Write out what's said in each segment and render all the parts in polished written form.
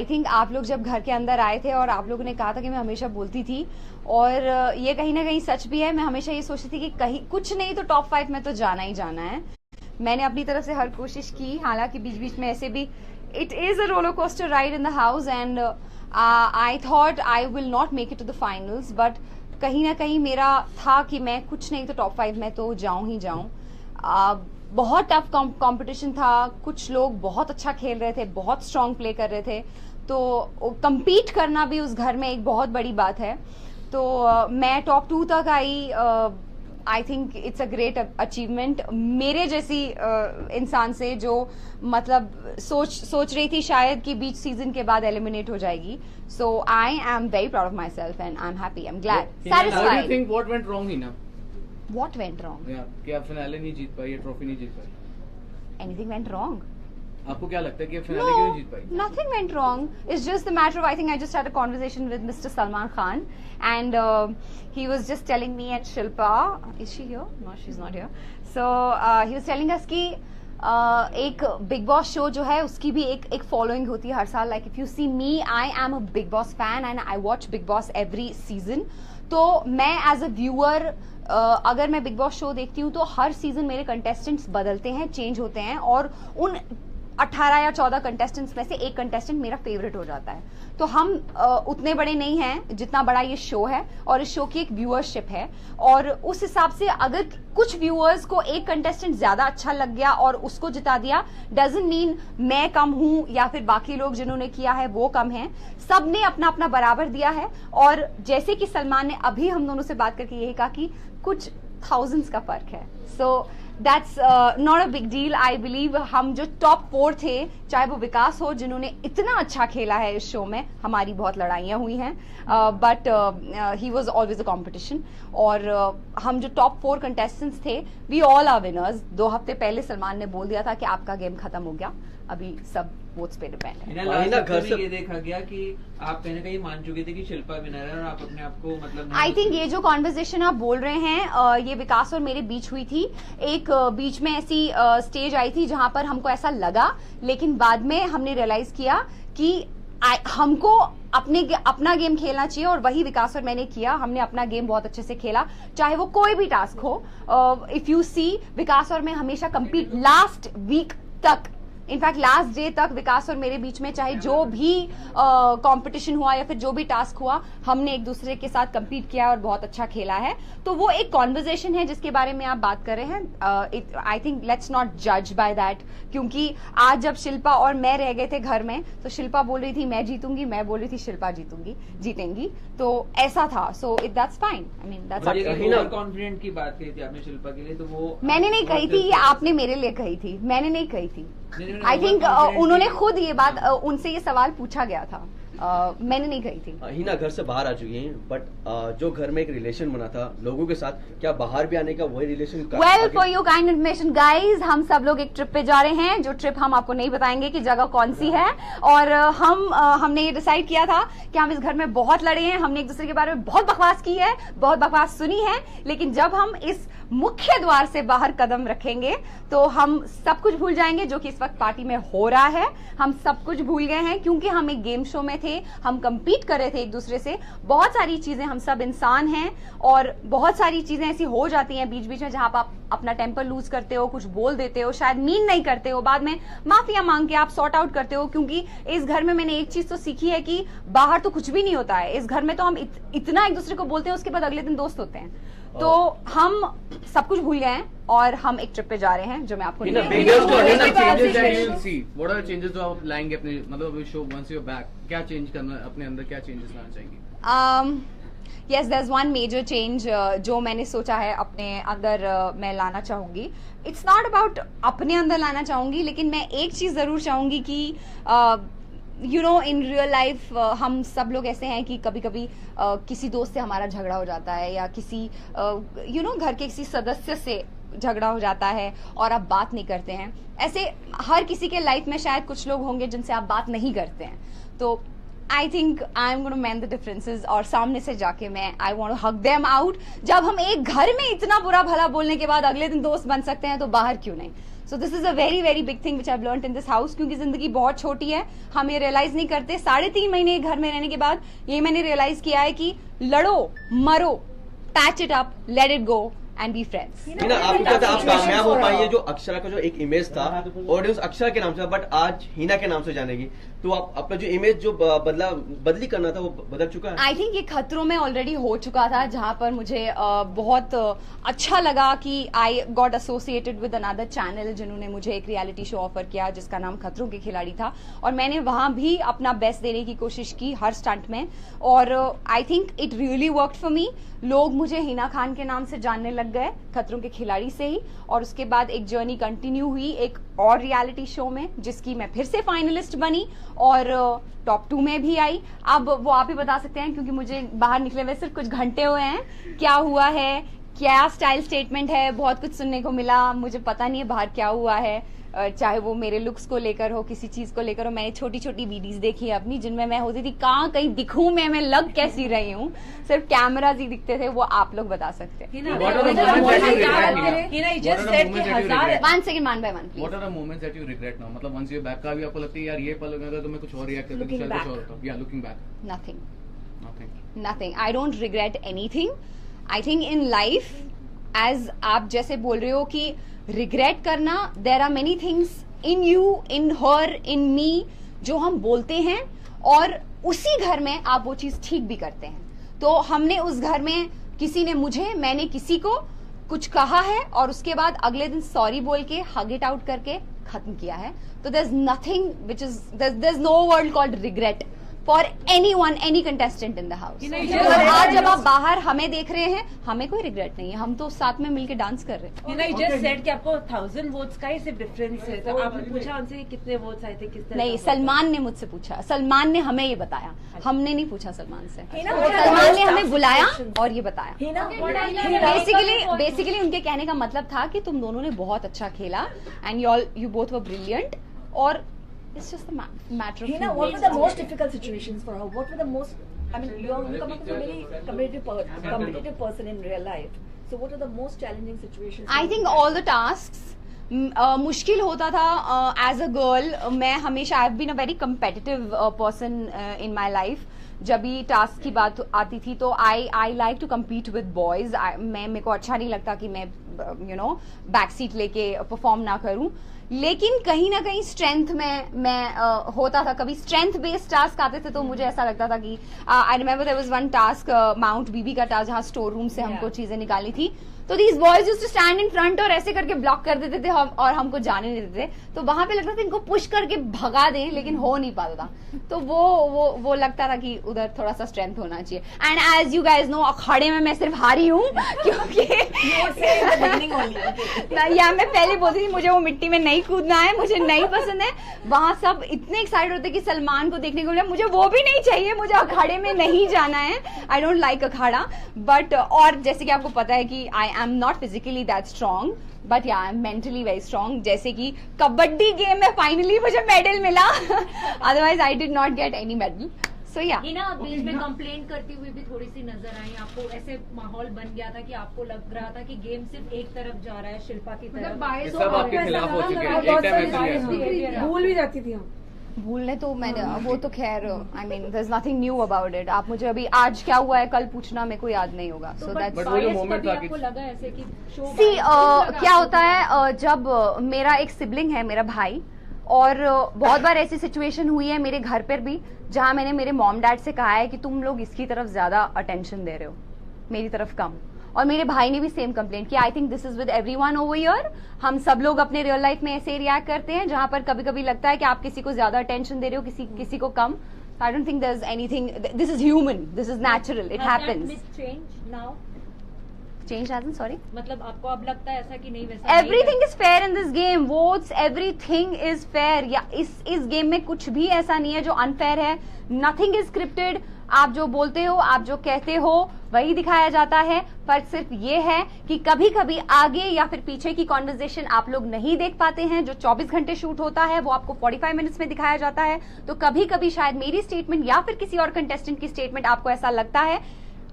I think आप लोग जब घर के अंदर आए थे और आप लोगों ने कहा था कि मैं हमेशा बोलती थी, और ये कहीं ना कहीं सच भी है। मैं हमेशा ये सोचती थी कि कहीं कुछ नहीं तो टॉप 5 में तो जाना ही जाना है। मैंने अपनी तरफ से हर कोशिश की, हालांकि बीच बीच में ऐसे भी it is a roller coaster ride in the house and I thought I will not make it to the finals, but कहीं ना कहीं मेरा था कि मैं कुछ नहीं तो टॉप 5 में तो जाऊं ही जाऊं। बहुत टफ कंपटीशन था, कुछ लोग बहुत अच्छा खेल रहे थे, बहुत स्ट्रांग प्ले कर रहे थे, तो compete करना भी उस घर में एक बहुत बड़ी बात है। तो मैं टॉप 2 तक आई। I think it's a great achievement मेरे जैसी इंसान से, जो मतलब सोच रही थी शायद कि बीच सीजन के बाद एलिमिनेट हो जाएगी। So I am very proud of myself and I am happy, I am glad, satisfied. What went wrong, Hina? What went wrong? कि आप फिनाले नहीं जीत पाई, ट्रॉफी नहीं जीत पाई। Anything went wrong? आपको क्या लगता है कि फिनाले क्यों नहीं जीत पाई? Nothing went wrong. It's just the matter of, I think I just had a conversation with Mr. Salman Khan and he was just telling me and Shilpa, is she here? No, she's not here. So he was telling us कि एक big boss show जो है उसकी भी एक following होती है हर साल। Like if you see me, I am a Bigg Boss fan and I watch Bigg Boss every season. तो मैं एज अ व्यूअर अगर मैं बिग बॉस शो देखती हूँ तो हर सीजन मेरे कंटेस्टेंट्स बदलते हैं, चेंज होते हैं, और उन 18 या 14 कंटेस्टेंट्स में से एक कंटेस्टेंट मेरा फेवरेट हो जाता है। तो हम उतने बड़े नहीं हैं जितना बड़ा ये शो है, और इस शो की एक व्यूअरशिप है, और उस हिसाब से अगर कुछ व्यूअर्स को एक कंटेस्टेंट ज्यादा अच्छा लग गया और उसको जिता दिया, डजंट मीन मैं कम हूं या फिर बाकी लोग जिन्होंने किया है वो कम हैं। सबने अपना अपना बराबर दिया है, और जैसे कि सलमान ने अभी हम दोनों से बात करके यही कहा कि कुछ थाउजेंड्स का फर्क है। So that's not a big deal. I believe हम जो टॉप 4 थे, चाहे वो विकास हो जिन्होंने इतना अच्छा खेला है इस शो में, हमारी बहुत लड़ाइयाँ हुई हैं, but he was always a competition. और हम जो टॉप 4 कंटेस्टेंट्स थे, वी ऑल आर विनर्स। 2 हफ्ते पहले सलमान ने बोल दिया था कि आपका गेम खत्म हो गया, अभी सब वोट्स पे डिपेंड है। घर से ये देखा गया कि आप कहीं ना कहीं मान चुके थे कि शिल्पा विनर है और आप अपने आप को मतलब आई थिंक ये जो कॉन्वर्सेशन आप बोल रहे हैं ये विकास और मेरे बीच हुई थी। एक बीच में ऐसी स्टेज आई थी जहां पर हमको ऐसा लगा, लेकिन बाद में हमने रियलाइज किया कि हमको अपना गेम खेलना चाहिए, और वही विकास और मैंने किया। हमने अपना गेम बहुत अच्छे से खेला, चाहे वो कोई भी टास्क हो। इफ यू सी, विकास और मैं हमेशा कम्पीट, लास्ट वीक तक, इनफैक्ट लास्ट डे तक विकास और मेरे बीच में चाहे जो भी कंपटीशन हुआ या फिर जो भी टास्क हुआ, हमने एक दूसरे के साथ कम्पीट किया और बहुत अच्छा खेला है। तो वो एक कॉन्वर्जेशन है जिसके बारे में आप बात कर रहे हैं। आई थिंक लेट्स नॉट जज बाय दैट, क्योंकि आज जब शिल्पा और मैं रह गए थे घर में, तो शिल्पा बोल रही थी मैं जीतूंगी, मैं बोल रही थी शिल्पा जीतेंगी, तो ऐसा था। So it that's fine. I mean that's confident की बात कही थी आपने शिल्पा के लिए, तो वो मैंने नहीं कही थी, ये आपने मेरे लिए कही थी, मैंने नहीं कही थी। आई थिंक उन्होंने खुद ये बात, उनसे ये सवाल पूछा गया था, मैंने नहीं कही थी। हिना घर से बाहर आ चुकी हैं, बट जो घर में एक रिलेशन बना था लोगों के साथ, क्या बाहर भी आने का वही relation? Well, for your kind information guys, हम सब लोग एक ट्रिप पे जा रहे हैं, जो ट्रिप हम आपको नहीं बताएंगे कि जगह कौन सी है। और हमने ये डिसाइड किया था कि हम इस घर में बहुत लड़े हैं, हमने एक दूसरे के बारे में बहुत बकवास की है, बहुत बकवास सुनी है, लेकिन जब हम इस मुख्य द्वार से बाहर कदम रखेंगे तो हम सब कुछ भूल जाएंगे जो कि इस वक्त पार्टी में हो रहा है। हम सब कुछ भूल गए हैं, क्योंकि हम एक गेम शो में थे, हम compete कर रहे थे एक दूसरे से। बहुत सारी चीजें, हम सब इंसान हैं, और बहुत सारी चीजें ऐसी हो जाती हैं बीच बीच में जहां आप अपना टेम्पर लूज करते हो, कुछ बोल देते हो, शायद मीन नहीं करते हो, बाद में माफिया मांग के आप सॉर्ट आउट करते हो। क्योंकि इस घर में मैंने एक चीज तो सीखी है कि बाहर तो कुछ भी नहीं होता है, इस घर में तो हम इतना एक दूसरे को बोलते हैं, उसके बाद अगले दिन दोस्त होते हैं। तो हम सब कुछ भूल गए हैं और हम एक ट्रिप पे जा रहे हैं, जो मैं आपको लाएंगे अपने, मतलब शो वंस यू बैक, क्या चेंज करना अपने अंदर, क्या चेंजेस लाना चाहेंगे? Yes, there is one major change जो मैंने सोचा है अपने अंदर मैं लाना चाहूंगी। इट्स नॉट अबाउट अपने अंदर लाना चाहूंगी, लेकिन मैं एक चीज जरूर चाहूंगी कि you know, in real life हम सब लोग ऐसे हैं कि कभी कभी किसी दोस्त से हमारा झगड़ा हो जाता है, या किसी यू नो घर के किसी सदस्य से झगड़ा हो जाता है और आप बात नहीं करते हैं। ऐसे हर किसी के लाइफ में शायद कुछ लोग होंगे जिनसे आप बात नहीं करते हैं। तो I think I am gonna mend the differences, और सामने से जाके मैं I want to hug them out. जब हम एक घर में इतना बुरा भला बोलने के बाद अगले दिन दोस्त बन सकते हैं, तो बाहर क्यों नहीं? So this is a very very big thing which I have learned in this house, क्योंकि जिंदगी बहुत छोटी है, हम ये रियलाइज नहीं करते। 3.5 महीने घर में रहने के बाद ये मैंने रियलाइज किया है कि लड़ो मरो, patch it up, let it go and be friends. Hina, आपको क्या था आप कामयाब हो पाई है? जो अक्षरा का जो एक इमेज था, ऑडियंस अक्षरा के नाम से, बट आज हिना के नाम से जानेगी, तो आप अपना जो इमेज जो बदली करना था वो बदल चुका है? आई थिंक ये खतरों में ऑलरेडी हो चुका था, जहां पर मुझे बहुत अच्छा लगा कि I got associated with another channel जिन्होंने मुझे एक रियलिटी शो ऑफर किया जिसका नाम खतरों के खिलाड़ी था, और मैंने वहां भी अपना बेस्ट देने की कोशिश की हर स्टंट में, और I think it really worked for me. लोग मुझे हिना खान के नाम से जानने लग गए खतरों के खिलाड़ी से ही, और उसके बाद एक जर्नी कंटिन्यू हुई एक और रियलिटी शो में, जिसकी मैं फिर से फाइनलिस्ट बनी और टॉप 2 में भी आई। अब वो आप ही बता सकते हैं, क्योंकि मुझे बाहर निकले हुए सिर्फ कुछ घंटे हुए हैं, क्या हुआ है, क्या स्टाइल स्टेटमेंट है, बहुत कुछ सुनने को मिला। मुझे पता नहीं है बाहर क्या हुआ है, चाहे वो मेरे लुक्स को लेकर हो, किसी चीज को लेकर हो। मैंने छोटी छोटी वीडियोस देखी है अपनी, जिनमें मैं होती थी कहाँ कहीं दिखूं मैं लग कैसी रही हूँ, सिर्फ कैमरास ही दिखते थे, वो आप लोग बता सकते हैं। One second, one by one please. What are the moments that you regret now? मतलब once you're back का भी आपको लगता है यार ये पल अगर तो मैं कुछ और रिएक्ट करता तो शायद कुछ और होता। Yeah, looking back. Nothing. I don't regret anything. I think in life, as आप जैसे बोल रहे हो कि रिग्रेट करना, there are many things in you, in her, in me, जो हम बोलते हैं और उसी घर में आप वो चीज ठीक भी करते हैं। तो हमने उस घर में, किसी ने मुझे, मैंने किसी को कुछ कहा है और उसके बाद अगले दिन सॉरी बोल के हग इट आउट करके खत्म किया है। तो there is nothing which is, there is no word called regret for anyone, any contestant in the house. आज जब आप बाहर हमें देख रहे हैं, हमें कोई रिग्रेट नहीं है, हम तो साथ में मिलके डांस कर रहे हैं। You just said कि आपको 1000 वोट्स का ही सिर्फ डिफरेंस है, तो आपने पूछा उनसे कितने वोट्स आए थे, किस तरह? नहीं, सलमान ने मुझसे पूछा, सलमान ने हमें ये बताया, हमने नहीं पूछा सलमान से। सलमान ने हमें बुलाया और ये बताया। बेसिकली उनके कहने का मतलब था कि तुम दोनों ने बहुत अच्छा खेला and you both were brilliant, और it's just a matter of Hina, what were the most difficult situations for her? What were the most, I mean, you come up with a very competitive person in real life. So what are the most challenging situations? I think all the tasks मुश्किल होता था as a girl. मैं हमेशा, I've been a very competitive person in my life। जब भी task की बात आती थी तो I like to compete with boys. मेरे को अच्छा नहीं लगता कि मैं बैक सीट लेके परफॉर्म ना करूं, लेकिन कहीं ना कहीं स्ट्रेंथ में मैं होता था। कभी स्ट्रेंथ बेस्ड टास्क आते थे तो मुझे ऐसा लगता था कि I remember there was one task, mount BB का टास्क, जहाँ स्टोर रूम से हमको चीजें निकाली थी, तो these boys used to stand in front और ऐसे करके ब्लॉक कर देते थे हम, और हमको जाने नहीं देते थे। तो वहां पे लगता था इनको पुश करके भगा दें, लेकिन हो नहीं पाता था। तो वो लगता था कि उधर थोड़ा सा स्ट्रेंथ होना चाहिए। And as you guys know, अखाड़े में मैं सिर्फ हारी हूँ क्योंकि या मैं पहले बोलती थी मुझे वो मिट्टी में नहीं कूदना है, मुझे नहीं पसंद है। वहां सब इतने एक्साइटेड होते कि सलमान को देखने को मिला, मुझे वो भी नहीं चाहिए, मुझे अखाड़े में नहीं जाना है। आई डोंट लाइक अखाड़ा। बट और जैसे कि आपको पता है कि I am not physically that strong, but yeah I am mentally very strong. जैसे कि कबड्डी गेम में फाइनली मुझे मेडल मिला, otherwise I did not get any medal. So yeah Hina, आप बीच में कंप्लेंट करती हुई भी थोड़ी सी नजर आई। आपको ऐसे माहौल बन गया था कि आपको लग रहा था कि गेम सिर्फ एक तरफ जा रहा है, शिल्पा की तरफ। सब आपके खिलाफ हो चुके हैं, एक टाइम ऐसे भूल भी जाती थी हम। भूलने तो मैंने, वो तो खैर, I mean there is nothing new about it. आप मुझे अभी आज क्या हुआ है कल पूछना, मेरे को याद नहीं होगा। सो दैट्स बट वो जो मोमेंट था कि आपको लगा ऐसे कि शो सी क्या होता है, जब मेरा एक सिबलिंग है, मेरा भाई, और बहुत बार ऐसी सिचुएशन हुई है मेरे घर पर भी जहां मैंने मेरे मॉम डैड से कहा है कि तुम लोग इसकी तरफ ज्यादा अटेंशन दे रहे हो, मेरी तरफ कम। और मेरे भाई ने भी सेम कंप्लेंट किया। I think this is with everyone over here. हम सब लोग अपने रियल लाइफ में ऐसे रिएक्ट करते हैं, जहां पर कभी कभी लगता है कि आप किसी को ज्यादा अटेंशन दे रहे हो, किसी को कम। I don't think there is anything, this is human, this is natural, it happens. Change hasn't, sorry, मतलब आपको अब लगता है ऐसा कि नहीं वैसा? Everything is fair in this game, votes, everything is fair. या इस गेम में कुछ भी ऐसा नहीं है जो अनफेयर है। Nothing is scripted. आप जो बोलते हो, आप जो कहते हो, वही दिखाया जाता है। फर्क सिर्फ ये है कि कभी कभी आगे या फिर पीछे की कॉन्वर्सेशन आप लोग नहीं देख पाते हैं। जो 24 घंटे शूट होता है वो आपको 45 मिनट्स में दिखाया जाता है। तो कभी कभी शायद मेरी स्टेटमेंट या फिर किसी और कंटेस्टेंट की स्टेटमेंट आपको ऐसा लगता है,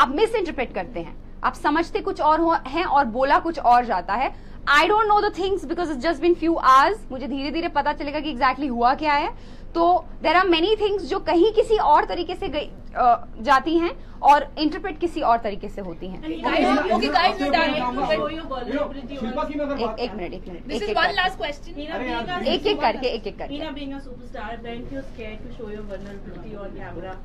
आप मिस इंटरप्रेट करते हैं, आप समझते कुछ और हैं और बोला कुछ और जाता है। I don't know the things because it's just been few hours. मुझे धीरे धीरे पता चलेगा कि exactly हुआ क्या है. तो there are many things जो कहीं किसी और तरीके से जाती हैं और इंटरप्रेट किसी और तरीके से होती हैं. एक minute. This is one last question. एक एक करके. Hina being a superstar, weren't you scared to show your vulnerability on camera?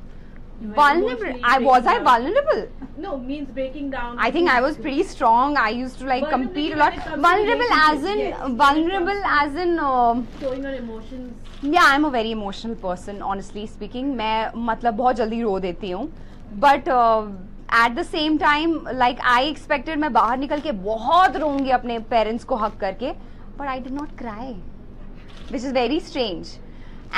Vulnerable? Was I vulnerable? No, means breaking down. I think I was pretty strong. I used to like compete a lot. Vulnerable as in showing your emotions. Yeah, I'm a very emotional person. Honestly speaking, मैं मतलब बहुत जल्दी रो देती हूँ. But at the same time, like I expected मैं बाहर निकल के बहुत रोऊंगी अपने parents को hug करके. But I did not cry, which is very strange.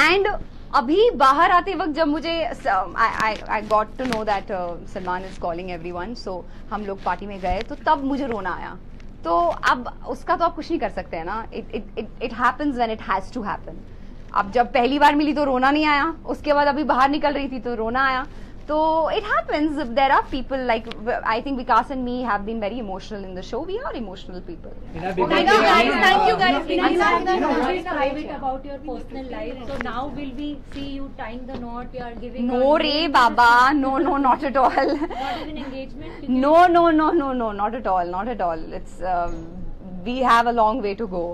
And अभी बाहर आते वक्त जब मुझे I got to know that Salman is calling everyone, so हम लोग पार्टी में गए तो तब मुझे रोना आया. तो अब उसका तो आप कुछ नहीं कर सकते हैं ना. It happens when it has to happen. अब जब पहली बार मिली तो रोना नहीं आया, उसके बाद अभी बाहर निकल रही थी तो रोना आया. तो it happens. There are people like I think Vikas and me have been very emotional in the show. We are emotional people. Thank you guys. It's private about your personal life. So now will we see you tying the knot? You are giving. No, Re Baba. No, not at all. Not even engagement. No, not at all. It's we have a long way to go.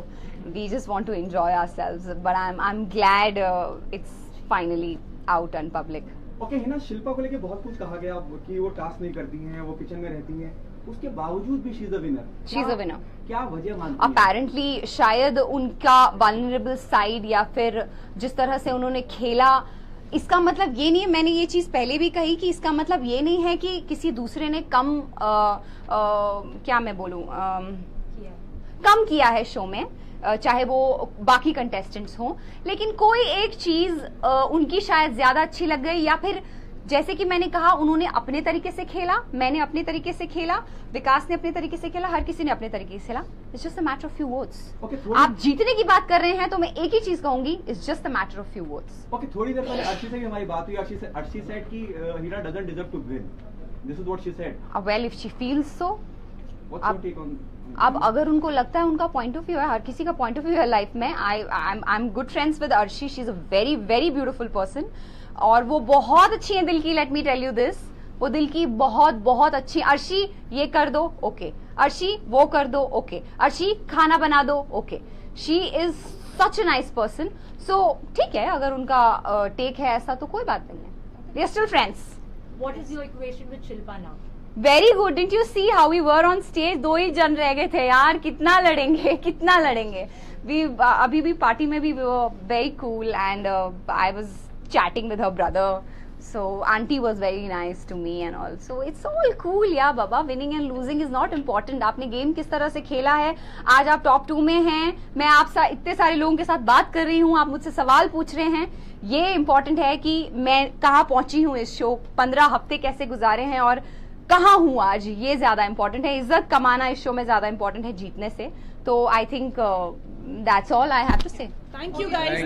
We just want to enjoy ourselves. But I'm glad it's finally out and public. Okay Hina, Shilpa को लेके बहुत कुछ कहा गया कि वो task नहीं करती हैं, वो किचन में रहती हैं, उसके बावजूद भी शी इज अ विनर. क्या वजह मानती हैं? अपेरेंटली शायद उनका वल्नरेबल साइड या फिर जिस तरह से उन्होंने खेला, इसका मतलब ये नहीं है, मैंने ये चीज पहले भी कही कि इसका मतलब ये नहीं है कि किसी दूसरे ने कम क्या मैं बोलूं कम किया है शो में, चाहे वो बाकी कंटेस्टेंट्स हों, लेकिन कोई एक चीज उनकी शायद ज्यादा अच्छी लग गई, या फिर जैसे कि मैंने कहा उन्होंने अपने तरीके से खेला, मैंने अपने तरीके से खेला, विकास ने अपने तरीके से खेला, हर किसी ने अपने तरीके से खेला. It's just a matter of few votes. आप जीतने की बात कर रहे हैं तो मैं एक ही चीज कहूंगी, it's just a matter of few votes. Okay, थोड़ी देर पहले अर्शी से भी हमारी बात हुई. अर्शी सेड कि Heena doesn't deserve to win. This is what she said. Well, if she feels so. What's your take on? अब अगर उनको लगता है, उनका पॉइंट ऑफ व्यू है, हर किसी का पॉइंट ऑफ व्यू है लाइफ में. I am good friends with Arshi. She is a very very beautiful person और वो बहुत अच्छी है दिल की. Let me tell you this, वो दिल की बहुत अच्छी. अर्शी ये कर दो, ओके. अर्शी वो कर दो, ओके. अर्शी खाना बना दो, okay. She is such a nice person. So ठीक है, अगर उनका टेक है ऐसा तो कोई बात नहीं है. We are still friends. What is your equation with Shilpa now? Very good. Didn't you see how we were on stage? 2 ही जन रह गए थे यार. कितना लड़ेंगे. अभी भी पार्टी में भी very cool and I was chatting with her brother, so auntie was very nice to me and all, so it's all cool. Yeah baba, winning and losing is not important. आपने game किस तरह से खेला है. आज आप top 2 में हैं, मैं आपसे इतने सारे लोगों के साथ बात कर रही हूँ, आप मुझसे सवाल पूछ रहे हैं. ये इम्पोर्टेंट है कि मैं कहाँ पहुंची हूँ इस शो, 15 हफ्ते कैसे गुजारे हैं और कहाँ हूँ आज, ये ज्यादा इम्पोर्टेंट है. इज्जत कमाना इस शो में ज्यादा इम्पोर्टेंट है जीतने से. तो I think that's all I have to say. Thank you guys.